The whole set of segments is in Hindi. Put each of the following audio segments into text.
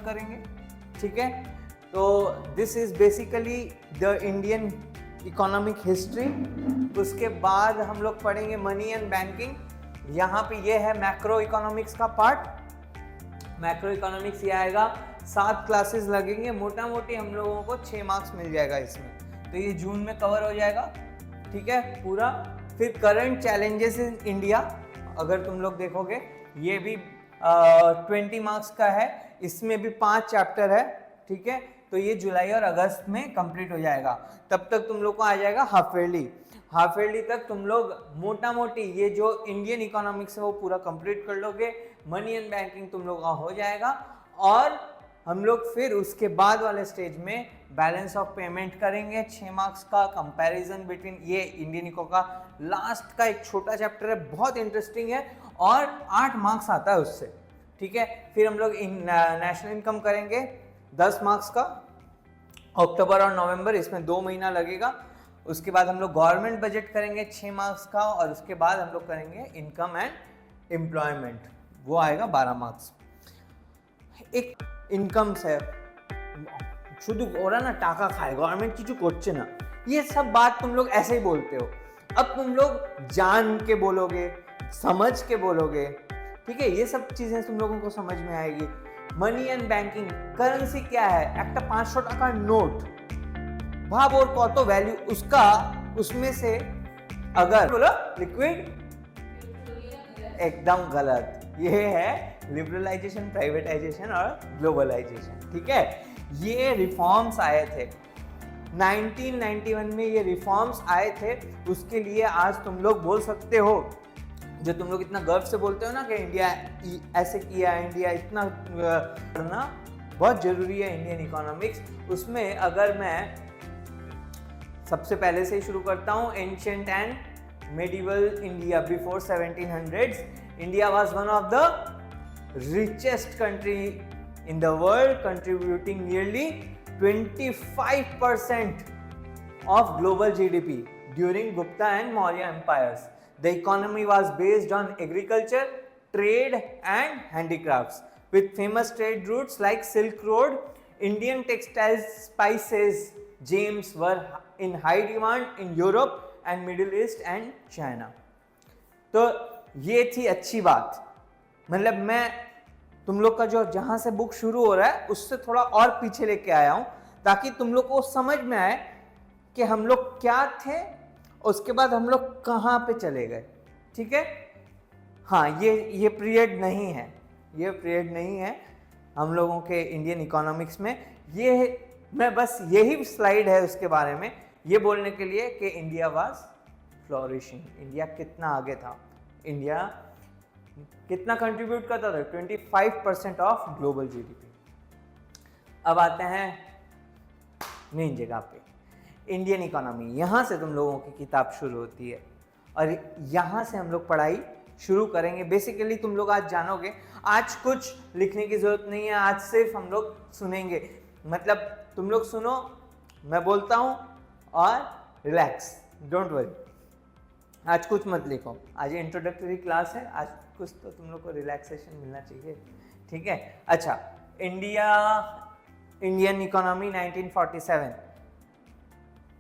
करेंगे, ठीक है। तो this is basically the Indian economic history. उसके बाद हम लोग पढ़ेंगे मनी एंड बैंकिंग। यहाँ पे ये है मैक्रो इकोनॉमिक्स का पार्ट। मैक्रो इकोनॉमिक्स ये आएगा, 7 क्लासेस लगेंगे, मोटा मोटी हम लोगों को 6 मार्क्स मिल जाएगा इसमें। तो ये जून में कवर हो जाएगा, ठीक है पूरा। फिर करंट चैलेंजेस इन इंडिया, अगर तुम लोग देखोगे ये भी 20 मार्क्स का है, इसमें भी 5 चैप्टर है, ठीक है। तो ये जुलाई और अगस्त में कंप्लीट हो जाएगा। तब तक तुम लोग को आ जाएगा हाफ ईयरली तक तुम लोग मोटा मोटी ये जो इंडियन इकोनॉमिक्स है वो पूरा कंप्लीट कर लोगे। मनी एंड बैंकिंग तुम लोग का हो जाएगा, और हम लोग फिर उसके बाद वाले स्टेज में बैलेंस ऑफ पेमेंट करेंगे, 6 मार्क्स का कंपैरिजन बिटवीन, ये इंडियन इको का लास्ट का एक छोटा चैप्टर है, बहुत इंटरेस्टिंग है, और 8 मार्क्स आता है उससे, ठीक है। फिर हम लोग नेशनल इनकम करेंगे 10 मार्क्स का, अक्टूबर और नवंबर, इसमें 2 महीना लगेगा। उसके बाद हम लोग गवर्नमेंट बजट करेंगे 6 मार्क्स का, और उसके बाद हम लोग करेंगे इनकम एंड एम्प्लॉयमेंट, वो आएगा 12 मार्क्स। एक इनकम से शुद्ध ओरा ना टाका खाए गवर्नमेंट কিছু করছে ना, ये सब बात तुम लोग ऐसे ही बोलते हो। अब तुम लोग जान के बोलोगे, समझ के बोलोगे, ठीक है, ये सब चीजें तुम लोगों को समझ में आएगी। मनी एंड बैंकिंग, करेंसी क्या है, একটা 500 টাকার নোট, भाव और कौतो वैल्यू उसका, उसमें से अगर बोलो लिक्विड, एकदम गलत। ये है लिबरलाइजेशन, प्राइवेटाइजेशन और ग्लोबलाइजेशन, ठीक है। ये रिफॉर्म्स आए थे 1991 में, ये रिफॉर्म्स आए थे। उसके लिए आज तुम लोग बोल सकते हो, जो तुम लोग इतना गर्व से बोलते हो ना कि इंडिया ऐसे किया, इंडिया इतना करना बहुत जरूरी है इंडियन इकोनॉमिक्स। उसमें अगर मैं सबसे पहले से ही शुरू करता हूँ, ancient and medieval India before 1700s, India was one of the richest country in the world, contributing nearly 25% of global GDP during Gupta and Maurya empires. The economy was based on agriculture, trade and handicrafts, with famous trade routes like Silk Road. Indian textiles, spices, gems were in high demand in Europe and Middle East and China. तो ये थी अच्छी बात, मतलब मैं तुम लोग का जो जहां से बुक शुरू हो रहा है उससे थोड़ा और पीछे लेके आया हूं, ताकि तुम लोग को समझ में आए कि हम लोग क्या थे, उसके बाद हम लोग कहां पे चले गए, ठीक है। हाँ, ये पीरियड नहीं है, ये पीरियड नहीं है हम लोगों के इंडियन इकोनॉमिक्स में। ये मैं बस यही स्लाइड है उसके बारे में, ये बोलने के लिए कि इंडिया वाज फ्लोरिशिंग, इंडिया कितना आगे था, इंडिया कितना कंट्रीब्यूट करता था, 25% ऑफ ग्लोबल जीडीपी। अब आते हैं मेन जगह पे, इंडियन इकोनॉमी। यहाँ से तुम लोगों की किताब शुरू होती है और यहाँ से हम लोग पढ़ाई शुरू करेंगे। बेसिकली तुम लोग आज जानोगे, आज कुछ लिखने की जरूरत नहीं है, आज सिर्फ हम लोग सुनेंगे, मतलब तुम लोग सुनो, मैं बोलता हूँ और रिलैक्स, डोंट वरी। आज कुछ मत लिखो, आज इंट्रोडक्टरी क्लास है, आज कुछ तो तुम लोग को रिलैक्सेशन मिलना चाहिए, ठीक है। अच्छा, इंडियन इकोनॉमी 1947,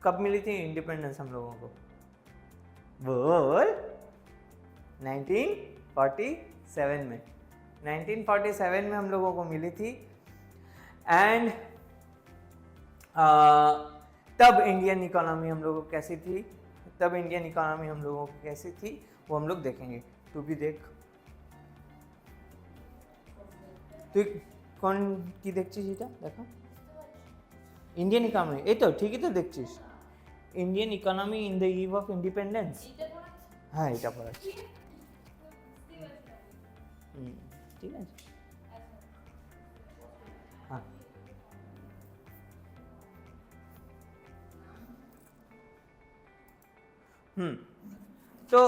कब मिली थी इंडिपेंडेंस हम लोगों को, बोल 1947 में, 1947 में हम लोगों को मिली थी। एंड तब इंडियन इकोनॉमी हम लोगों को कैसी थी, तब इंडियन इकोनॉमी हम लोगों को कैसी थी वो हम लोग देखेंगे। तू भी देख, তুই কোন কি দেখছিস, এটা দেখো ইন্ডিয়ান ইকোনমি, এই তো ঠিকই তো দেখছিস, Indian economy in the eve of independence. হ্যাঁ, এটা পড়াচ্ছি, ঠিক আছে। হ্যাঁ, तो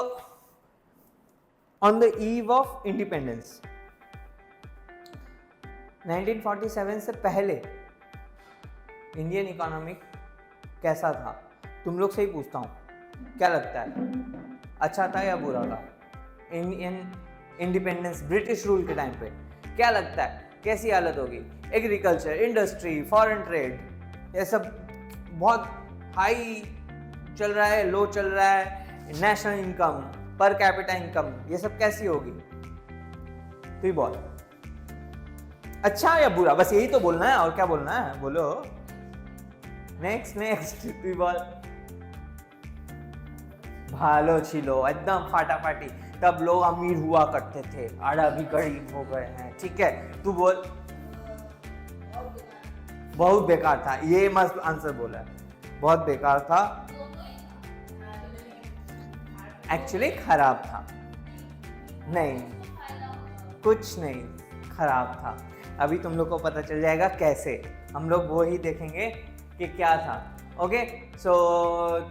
on the eve of independence 1947 से पहले इंडियन इकोनॉमिक कैसा था, तुम लोग से ही पूछता हूँ, क्या लगता है, अच्छा था या बुरा था? इंडियन इंडिपेंडेंस ब्रिटिश रूल के टाइम पे क्या लगता है, कैसी हालत होगी? एग्रीकल्चर, इंडस्ट्री, फॉरेन ट्रेड, ये सब बहुत हाई चल रहा है, लो चल रहा है, national income, per capita income, ये सब कैसी होगी? तू ही बोल, अच्छा या बुरा? बस यही तो बोलना है, और क्या बोलना है? बोलो। नेक्स्ट नेक्स्ट, तू ही बोल। भालो छिलो, एकदम फाटाफाटी। तब लोग अमीर हुआ करते थे, आड़ा भी गरीब हो गए हैं। ठीक है, तू बोल। बहुत बेकार था, ये मस्त आंसर बोला है, बहुत बेकार था। एक्चुअली खराब था, नहीं कुछ नहीं, खराब था। अभी तुम लोग को पता चल जाएगा कैसे, हम लोग वो ही देखेंगे कि क्या था। ओके, सो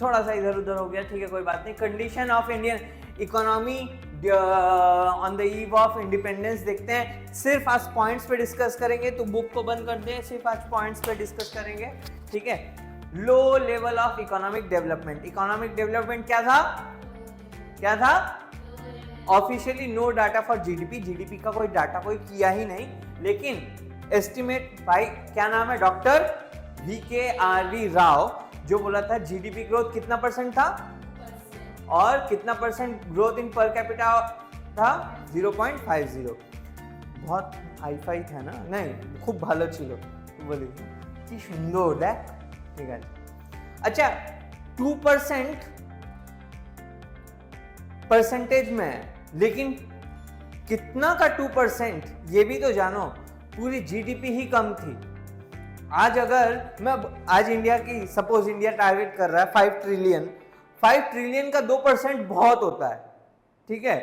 थोड़ा सा इधर उधर हो गया, ठीक है, कोई बात नहीं। Condition of Indian economy on the eve of independence देखते हैं। सिर्फ आज पॉइंट्स पे डिस्कस करेंगे, तो बुक को बंद कर दे, सिर्फ आज पॉइंट्स पे डिस्कस करेंगे, ठीक है। Low level of economic development. Economic development क्या था? क्या था? Officially no data for GDP, GDP का कोई डाटा कोई किया ही नहीं, लेकिन एस्टिमेट बाय, क्या नाम है, डॉक्टर VKRV राव, जो बोला था जीडीपी ग्रोथ कितना परसेंट था और कितना percent growth in per capita था? 0.50। बहुत हाई फाई था ना? नहीं, खूब ভালো ছিল, बोली কি সুন্দর দেখ, ঠিক আছে। अच्छा, 2% परसेंटेज में है, लेकिन कितना का 2%, ये भी तो जानो। पूरी जीडीपी ही कम थी। आज अगर मैं, आज इंडिया की, सपोज इंडिया टारगेट कर रहा है 5 ट्रिलियन, 5 ट्रिलियन का 2% बहुत होता है, ठीक है।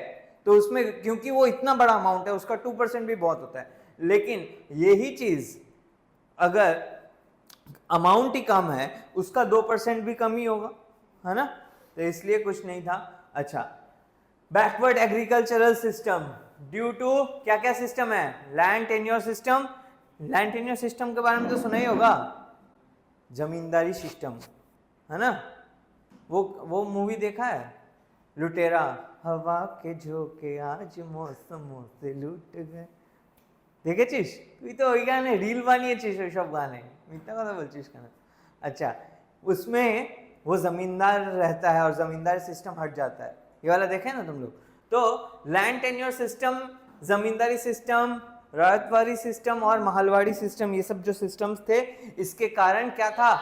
तो उसमें, क्योंकि वो इतना बड़ा अमाउंट है, उसका 2% भी बहुत होता है। लेकिन यही चीज अगर अमाउंट ही कम है, उसका 2% भी कम ही होगा, है ना? तो इसलिए कुछ नहीं था। अच्छा, backward agricultural system due to क्या क्या सिस्टम है? Land tenure system. Land tenure system के बारे में तो सुना ही होगा, जमींदारी सिस्टम, है ना? वो मूवी देखा है, लुटेरा, हवा के झोंके आज मौसमों से लूट गए, দেখেছিস? তুই তো ওই গানে রিল বানিয়েছিস ওই সব গানে, মিথ্যা কথা বলছিস কেন? अच्छा, उसमें वो जमींदार रहता है और जमींदार सिस्टम हट जाता है, ये वाला देखे ना तुम लोग? तो लैंड टेन्योर सिस्टम, जमींदारी सिस्टम, रायतवाड़ी सिस्टम और महलवाड़ी सिस्टम, ये सब जो सिस्टम्स थे, इसके कारण क्या था?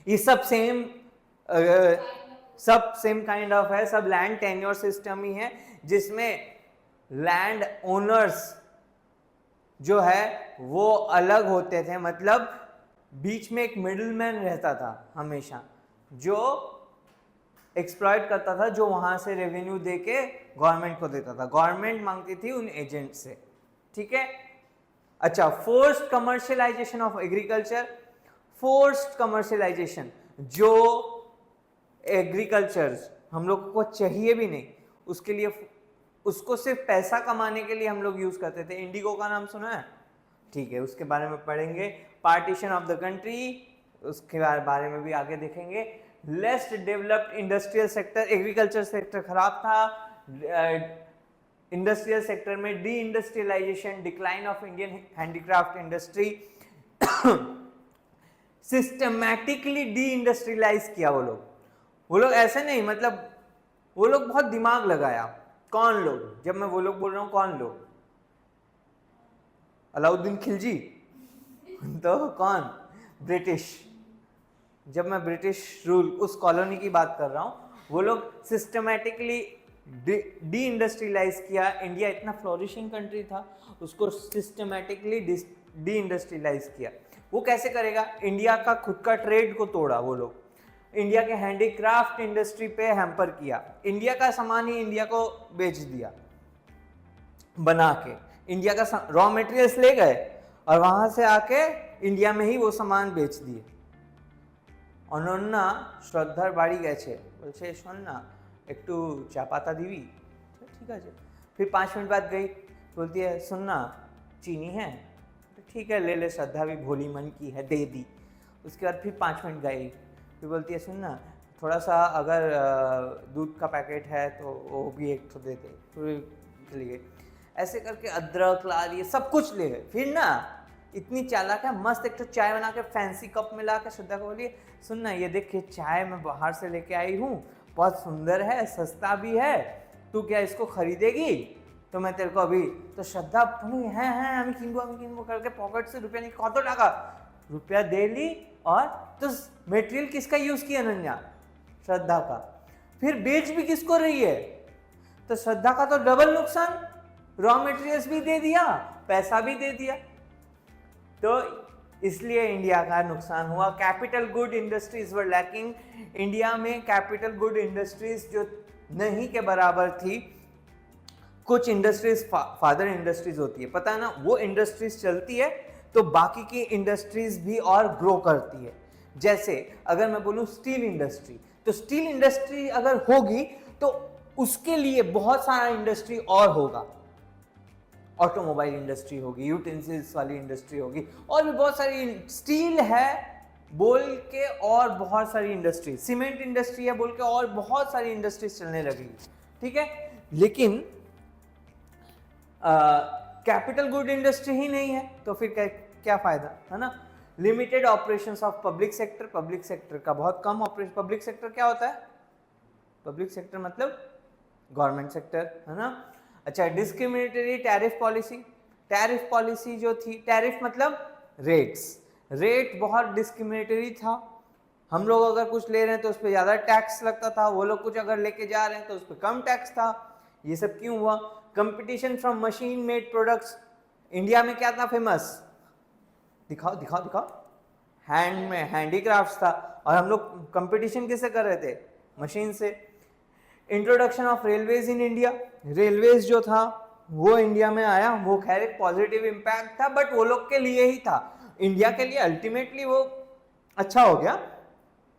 ये सब सेम काइंड ऑफ है, सब लैंड टेन्योर सिस्टम ही है, जिसमें लैंड ओनर्स जो है वो अलग होते थे। मतलब बीच में एक मिडिलमैन रहता था हमेशा, जो एक्सप्लॉइट करता था, जो वहां से रेवेन्यू देके गवर्नमेंट को देता था, गवर्नमेंट मांगती थी उन एजेंट से, ठीक है। अच्छा, forced commercialisation of agriculture. Forced commercialisation, जो एग्रीकल्चर हम लोग को चाहिए भी नहीं, उसके लिए, उसको सिर्फ पैसा कमाने के लिए हम लोग यूज करते थे। इंडिगो का नाम सुना है? ठीक है, उसके बारे में पढ़ेंगे। पार्टीशन ऑफ द कंट्री, उसके बारे में भी आगे देखेंगे। Less developed industrial sector, agriculture sector खराब था, इंडस्ट्रियल सेक्टर में deindustrialization, decline of Indian handicraft industry, systematically deindustrialize किया वो लोग ऐसे नहीं, मतलब वो लोग बहुत दिमाग लगाया। कौन लोग? जब मैं वो लोग बोल रहा हूं, कौन लोग? अलाउद्दीन खिलजी तो कौन? ब्रिटिश। जब मैं ब्रिटिश रूल, उस कॉलोनी की बात कर रहा हूं, वो लोग सिस्टमैटिकली डी इंडस्ट्रियलाइज किया। इंडिया इतना फ्लोरिशिंग कंट्री था, उसको सिस्टमैटिकली डी इंडस्ट्रियलाइज किया। वो कैसे करेगा? इंडिया का खुद का ट्रेड को तोड़ा वो लोग, इंडिया के हैंडीक्राफ्ट इंडस्ट्री पे हैम्पर किया, इंडिया का सामान ही इंडिया को बेच दिया बना के। इंडिया का रॉ मटेरियल्स ले गए और वहां से आके इंडिया में ही वो सामान बेच दिए। অনন্যা শ্রদ্ধার বাড়ি গেছে, বলছে শোন ना একটু চা পাতা দিবি? ठीक है। फिर 5 मिनट बाद गई, बोलती है सुन ना चीनी है? ठीक है ले ले, श्रद्धा भी भोली मन की है, दे दी। उसके बाद फिर 5 मिनट गई, फिर बोलती है सुन ना थोड़ा सा अगर दूध का पैकेट है तो वो भी एक तो दे दे। फिर चली गई। ऐसे करके अदरक ला लिए, सब कुछ ले गए। फिर ना इतनी चालाक है, मस्त एक तो चाय बना के फैंसी कप में ला के श्रद्धा को बोलिए, सुन ना ये देख, चाय मैं बाहर से लेके आई हूँ, बहुत सुंदर है, सस्ता भी है, तू क्या इसको खरीदेगी? तो मैं तेरे को अभी, तो श्रद्धा बोली है আমি কিনবো करके पॉकेट से रुपया निकाल, कत टाका, रुपया दे ली। और तो मटेरियल किसका यूज किया अनन्या? श्रद्धा का। फिर बेच भी किसको रही है? तो श्रद्धा का तो डबल नुकसान, रॉ मटेरियल्स भी दे दिया, पैसा भी दे दिया। तो इसलिए इंडिया का नुकसान हुआ। कैपिटल गुड इंडस्ट्रीज वर लैकिंग। इंडिया में कैपिटल गुड इंडस्ट्रीज जो नहीं के बराबर थी। कुछ इंडस्ट्रीज फादर इंडस्ट्रीज होती है, पता है ना, वो इंडस्ट्रीज चलती है तो बाकी की इंडस्ट्रीज भी और ग्रो करती है। जैसे अगर मैं बोलूं स्टील इंडस्ट्री, तो स्टील इंडस्ट्री अगर होगी तो उसके लिए बहुत सारा इंडस्ट्री और होगा। ऑटोमोबाइल इंडस्ट्री होगी, यूटेंसिल्स वाली इंडस्ट्री होगी, और भी बहुत सारी। स्टील है बोल के और बहुत सारी इंडस्ट्री, सीमेंट इंडस्ट्री है बोल के और बहुत सारी इंडस्ट्रीज चलने लगेगी, ठीक है। लेकिन कैपिटल गुड इंडस्ट्री ही नहीं है तो फिर क्या फायदा, है ना। Limited operations of public sector, public sector का बहुत कम ऑपरेशन। पब्लिक सेक्टर क्या होता है? पब्लिक सेक्टर मतलब गवर्नमेंट सेक्टर, है ना। अच्छा, discriminatory tariff policy. Tariff policy जो थी, टैरिफ मतलब रेट्स, रेट बहुत डिस्क्रिमिनेटरी था। हम लोग अगर कुछ ले रहे हैं तो उस पर ज़्यादा टैक्स लगता था, वो लोग कुछ अगर लेके जा रहे हैं तो उस पर कम टैक्स था। ये सब क्यों हुआ? Competition from machine made products. India में क्या था फेमस? दिखाओ दिखाओ दिखाओ, हैंड में हैंडीक्राफ्ट्स था, और हम लोग कंपटीशन किससे कर रहे थे? मशीन से। Introduction of railways in India. Railways जो था वो इंडिया में आया, वो खैर एक पॉजिटिव इम्पैक्ट था, बट वो लोग के लिए ही था। इंडिया के लिए अल्टीमेटली वो अच्छा हो गया,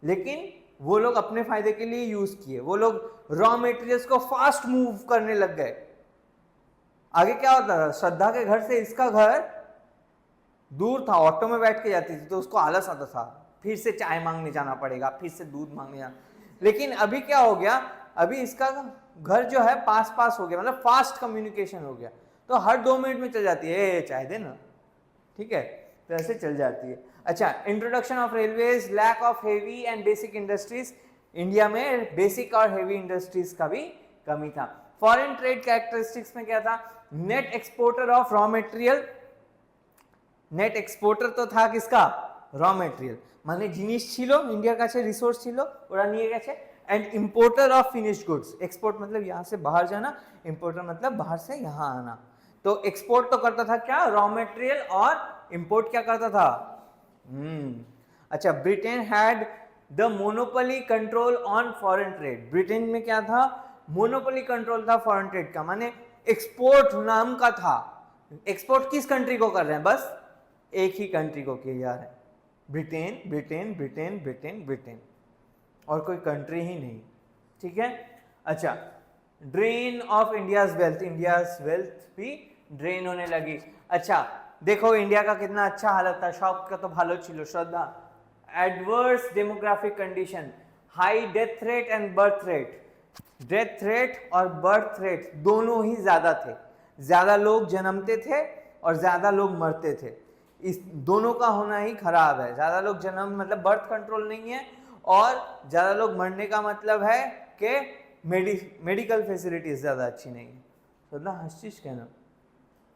लेकिन वो लोग अपने फायदे के लिए यूज किए। वो लोग रॉ मटेरियल्स को फास्ट मूव करने लग गए। आगे क्या होता था? श्रद्धा के घर से इसका घर दूर था, ऑटो में बैठ के जाती थी तो उसको आलस आता था, फिर से चाय मांगने जाना पड़ेगा, फिर से दूध मांगने जाना। लेकिन अभी क्या हो गया? अभी इसका घर जो है पास पास हो गया, मतलब फास्ट कम्युनिकेशन हो गया, तो हर 2 मिनट में चल जाती है, चाय देना, ठीक है, तो ऐसे चल जाती है। अच्छा, introduction of railways, lack of heavy and basic industries. India में बेसिक और हेवी इंडस्ट्रीज का भी कमी था। फॉरेन ट्रेड कैरेक्टरिस्टिक्स में क्या था? Net exporter of raw material. Net exporter तो था किसका? रॉ मटेरियल, মানে জিনিস ছিল इंडिया কাছে, रिसोर्स ছিল, ওরা নিয়ে গেছে। And importer of finished goods. Export मतलब यहाँ से बाहर जाना, इंपोर्टर मतलब बाहर से यहाँ आना। तो एक्सपोर्ट तो करता था क्या? रॉ मटेरियल, और इंपोर्ट क्या करता था? अच्छा, Britain had the monopoly control on foreign trade. Britain में क्या था? मोनोपोली कंट्रोल था फॉरेन ट्रेड का, माने एक्सपोर्ट नाम का था। एक्सपोर्ट किस कंट्री को कर रहे हैं? बस एक ही कंट्री को किए जा रहे हैं, Britain Britain Britain Britain Britain, और कोई कंट्री ही नहीं, ठीक है। अच्छा, drain of India's wealth. India's wealth भी ड्रेन होने लगी। अच्छा देखो, इंडिया का कितना अच्छा हालत था, शॉप का तो भालो छिलो। श्रद्धा, adverse demographic condition, high death rate and birth rate. Death rate और बर्थ रेट दोनों ही ज्यादा थे, ज्यादा लोग जन्मते थे और ज्यादा लोग मरते थे। इस दोनों का होना ही खराब है। ज्यादा लोग जन्म मतलब बर्थ कंट्रोल नहीं है, और ज्यादा लोग मरने का मतलब है कि मेडिकल फैसिलिटीज ज्यादा अच्छी नहीं है। श्रद्धा हंसचिस कहना,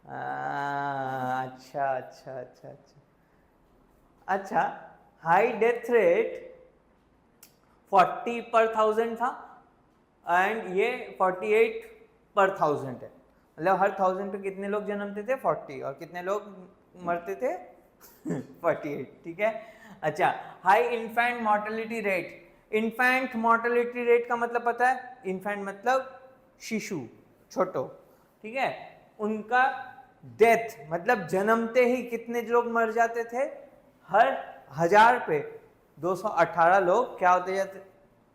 अच्छा अच्छा अच्छा अच्छा अच्छा। हाई डेथ रेट 40 पर 1000 था, एंड ये 48 पर 1000 है। मतलब हर 1000 पे कितने लोग जन्मते थे? 40, और कितने लोग मरते थे? 48, ठीक है। अच्छा, high infant mortality rate. Infant mortality rate का मतलब पता है? इन्फेंट मतलब शिशु, छोटो, ठीक है। उनका डेथ मतलब जन्मते ही कितने लोग मर जाते थे? हर 1000 पे 218 लोग क्या होते जाते?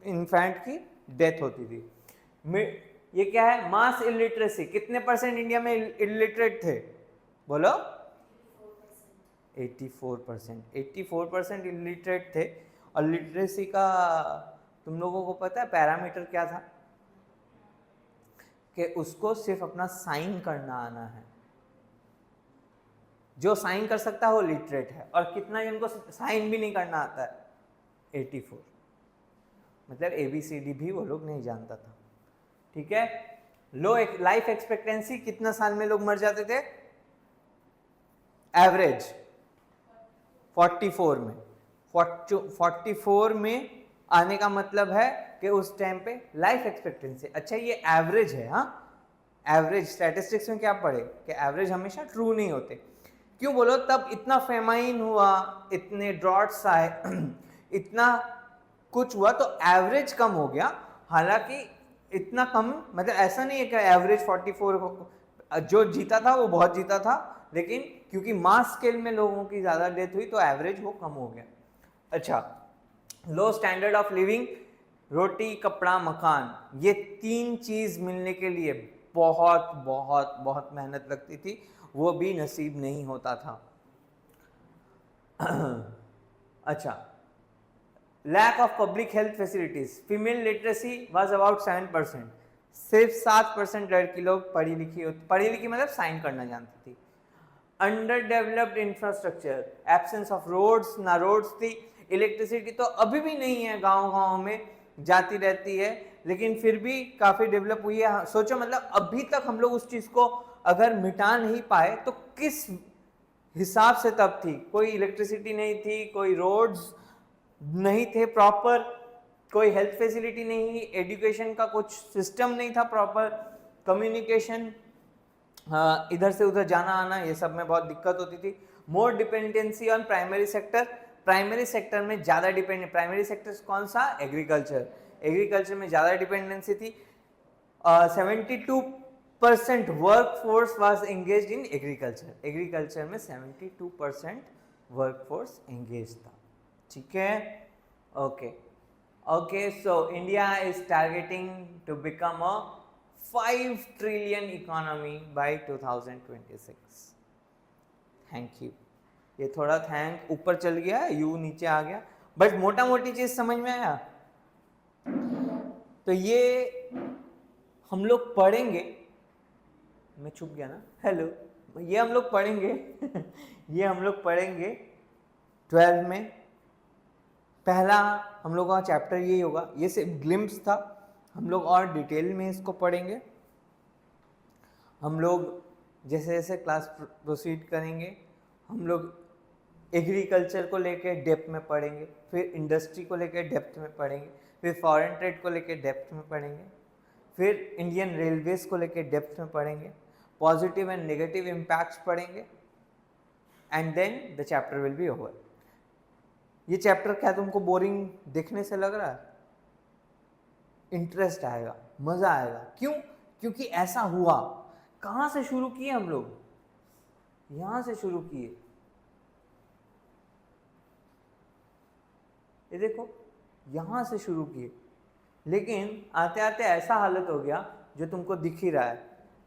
इन्फेंट की डेथ होती थी। ये क्या है? मास इलिटरेसी। कितने परसेंट इंडिया में इलिटरेट थे? बोलो। 84%। 84% इलिटरेट थे। और लिटरेसी का तुम लोगों को पता है पैरामीटर क्या था? कि उसको सिर्फ अपना साइन करना आना है। जो साइन कर सकता है वो लिटरेट है, और कितना जिनको साइन भी नहीं करना आता है, 84। मतलब ABCD भी वो लोग नहीं जानता था। ठीक है। लो लाइफ एक्सपेक्टेंसी, कितना साल में लोग मर जाते थे? एवरेज 44 में। 44 में आने का मतलब है कि उस टाइम पे लाइफ एक्सपेक्टेंसी, अच्छा ये एवरेज है, हाँ एवरेज। स्टैटिस्टिक्स में क्या पढ़े कि एवरेज हमेशा ट्रू नहीं होते। क्यों बोलो? तब इतना फेमाइन हुआ, इतने ड्रॉट्स आए इतना कुछ हुआ, तो एवरेज कम हो गया। हालांकि इतना कम, मतलब ऐसा नहीं है कि एवरेज 44 जो जीता था वो बहुत जीता था, लेकिन क्योंकि मास स्केल में लोगों की ज़्यादा डेथ हुई तो एवरेज वो कम हो गया। अच्छा, लो स्टैंडर्ड ऑफ लिविंग, रोटी कपड़ा मकान, ये 3 चीज़ मिलने के लिए बहुत बहुत बहुत मेहनत लगती थी, वो भी नसीब नहीं होता था। अच्छा, lack of public health facilities, female literacy was about 7%, सिर्फ 7% लड़की लोग पढ़ी लिखी मतलब साइन करना जानती थी। Underdeveloped infrastructure, absence of roads, ना रोड्स थी। इलेक्ट्रिसिटी तो अभी भी नहीं है, गांव में जाती रहती है, लेकिन फिर भी काफ़ी डेवलप हुई है। सोचो, मतलब अभी तक हम लोग उस चीज़ को अगर मिटा नहीं पाए तो किस हिसाब से तब थी। कोई इलेक्ट्रिसिटी नहीं थी, कोई रोड्स नहीं थे प्रॉपर, कोई हेल्थ फैसिलिटी नहीं, एजुकेशन का कुछ सिस्टम नहीं था प्रॉपर, कम्युनिकेशन, इधर से उधर जाना आना, ये सब में बहुत दिक्कत होती थी। More dependency on primary sector, primary sector में ज़्यादा डिपेंडेंट, प्राइमरी सेक्टर कौन सा? एग्रीकल्चर, एग्रीकल्चर में ज़्यादा डिपेंडेंसी थी। 72% workforce was engage in agriculture, agriculture में 72% वर्क फोर्स एंगेज था। ठीक है, okay okay. So India is targeting to become a 5 trillion economy by 2026। Thank you. ये थोड़ा थैंक ऊपर चल गया, यू नीचे आ गया, बट मोटा मोटी चीज समझ में आया। तो ये हम लोग पढ़ेंगे, मैं छुप गया ना, हेलो, ये हम लोग पढ़ेंगे ये हम लोग पढ़ेंगे 12 में। पहला हम लोग का चैप्टर यही होगा, ये सिर्फ ग्लिम्स था, हम लोग और डिटेल में इसको पढ़ेंगे। हम लोग जैसे जैसे क्लास प्रोसीड करेंगे, हम लोग एग्रीकल्चर को लेके डेप्थ में पढ़ेंगे, फिर इंडस्ट्री को लेके डेप्थ में पढ़ेंगे, फिर फॉरेन ट्रेड को लेके डेप्थ में पढ़ेंगे, फिर इंडियन रेलवेज को लेके डेप्थ में पढ़ेंगे, पॉजिटिव एंड नेगेटिव इम्पैक्ट्स पढ़ेंगे, and then the chapter will be over. ये चैप्टर क्या तुमको बोरिंग देखने से लग रहा है? इंटरेस्ट आएगा, मजा आएगा। क्यों? क्योंकि ऐसा हुआ। कहाँ से शुरू किए हम लोग? यहां से शुरू किए। ये देखो, यहां से शुरू किए, लेकिन आते आते ऐसा हालत हो गया जो तुमको दिख ही रहा है,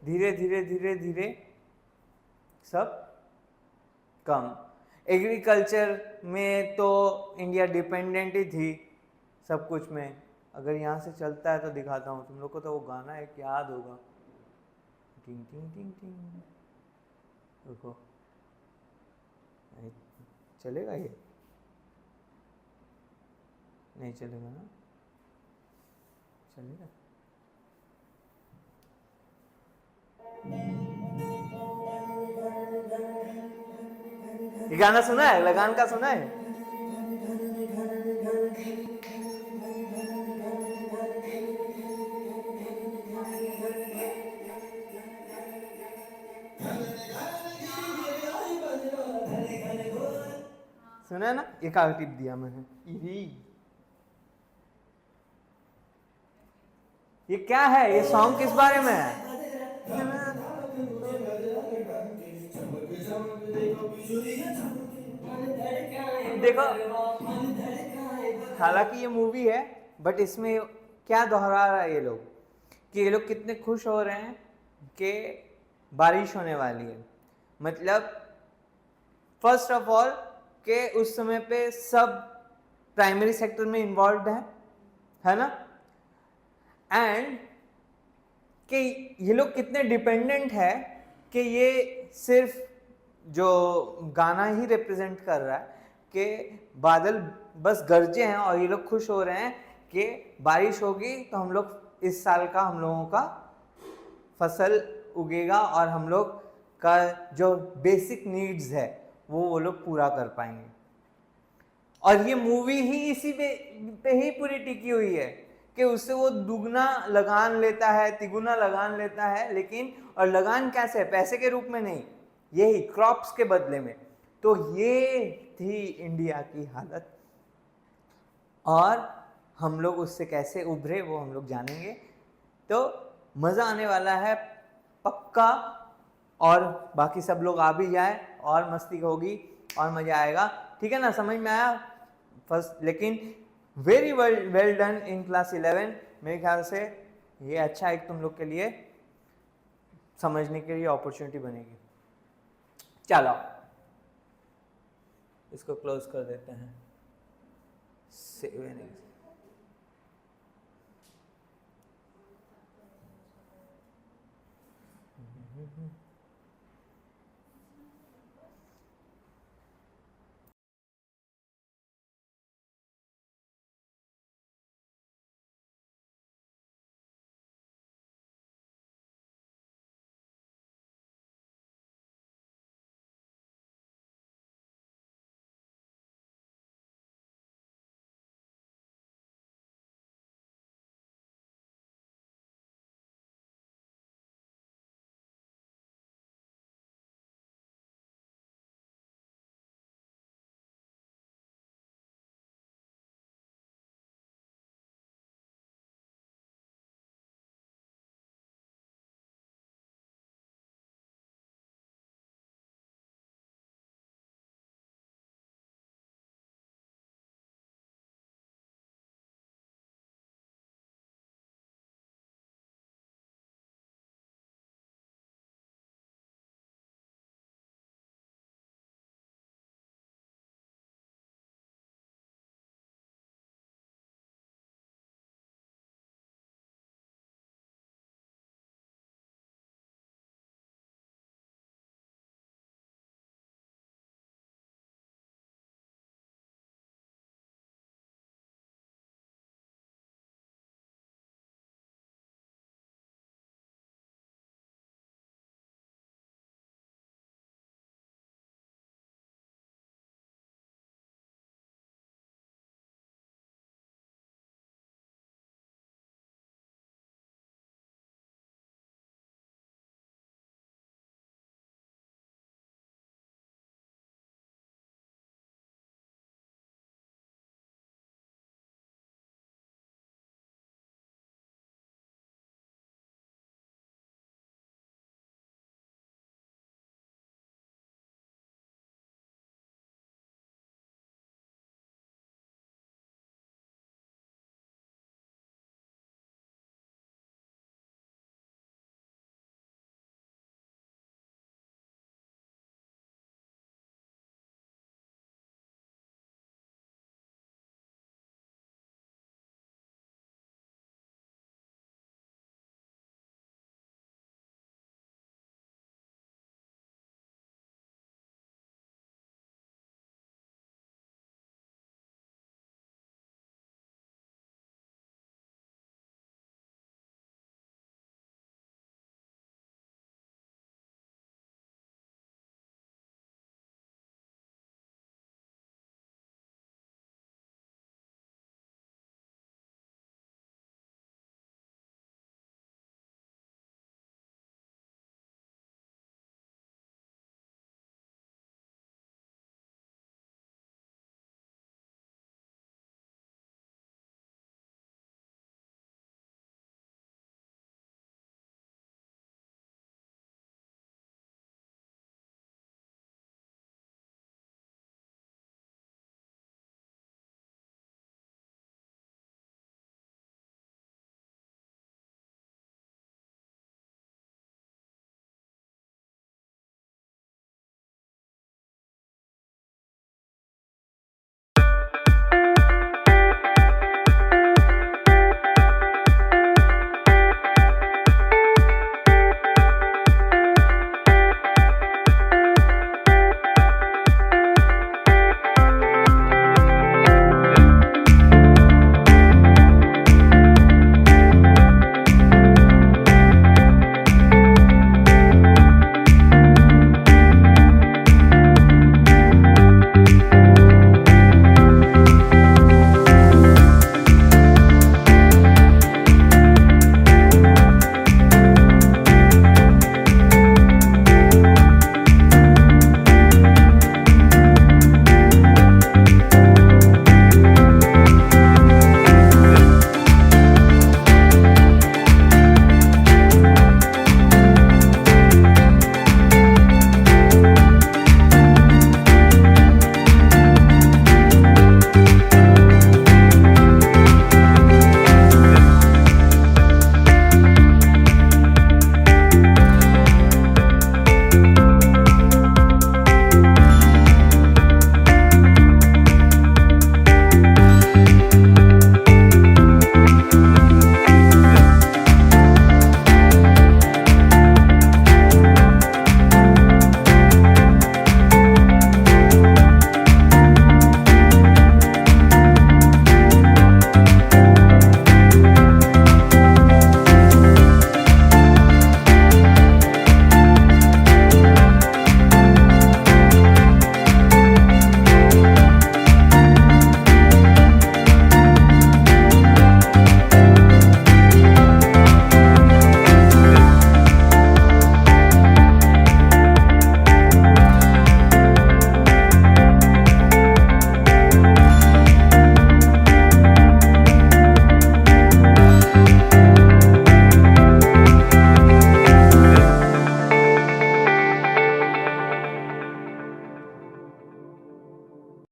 धीरे धीरे धीरे धीरे सब कम। एग्रीकल्चर में तो इंडिया डिपेंडेंट ही थी सब कुछ में। अगर यहाँ से चलता है तो दिखाता हूँ तुम लोग को, तो वो गाना एक याद होगा, टिंग टिंग टिंग टिंग, देखो चलेगा ये? नहीं चलेगा ना? चलेगा? ये गाना सुना है? लगान का सुना है? सुना है ना? ये कागज टिप दिया मैंने। ये क्या है? ये सॉन्ग किस बारे में है? देखो, हालांकि ये मूवी है, बट इसमें क्या दोहरा रहा है ये लोग, कि ये लोग कितने खुश हो रहे हैं कि बारिश होने वाली है। मतलब फर्स्ट ऑफ ऑल के उस समय पे सब प्राइमरी सेक्टर में इन्वॉल्व है ना, एंड कि ये लोग कितने डिपेंडेंट है कि ये सिर्फ जो गाना ही रिप्रेजेंट कर रहा है कि बादल बस गरजे हैं और ये लोग खुश हो रहे हैं कि बारिश होगी तो हम लोग इस साल का हम लोगों का फसल उगेगा और हम लोग का जो बेसिक नीड्स है वो लोग पूरा कर पाएंगे। और ये मूवी ही इसी पे ही पूरी टिकी हुई है कि उससे वो दुगना लगान लेता है, तिगुना लगान लेता है, लेकिन और लगान कैसे है, पैसे के रूप में नहीं, यही क्रॉप्स के बदले में। तो ये थी इंडिया की हालत और हम लोग उससे कैसे उभरे वो हम लोग जानेंगे। तो मज़ा आने वाला है पक्का, और बाकी सब लोग आ भी जाए और मस्ती होगी और मज़ा आएगा। ठीक है ना, समझ में आया फर्स्ट? लेकिन very well done in class 11। मेरे ख्याल से ये अच्छा एक तुम लोग के लिए समझने के लिए अपॉर्चुनिटी बनेगी। चलो इसको क्लोज कर देते हैं।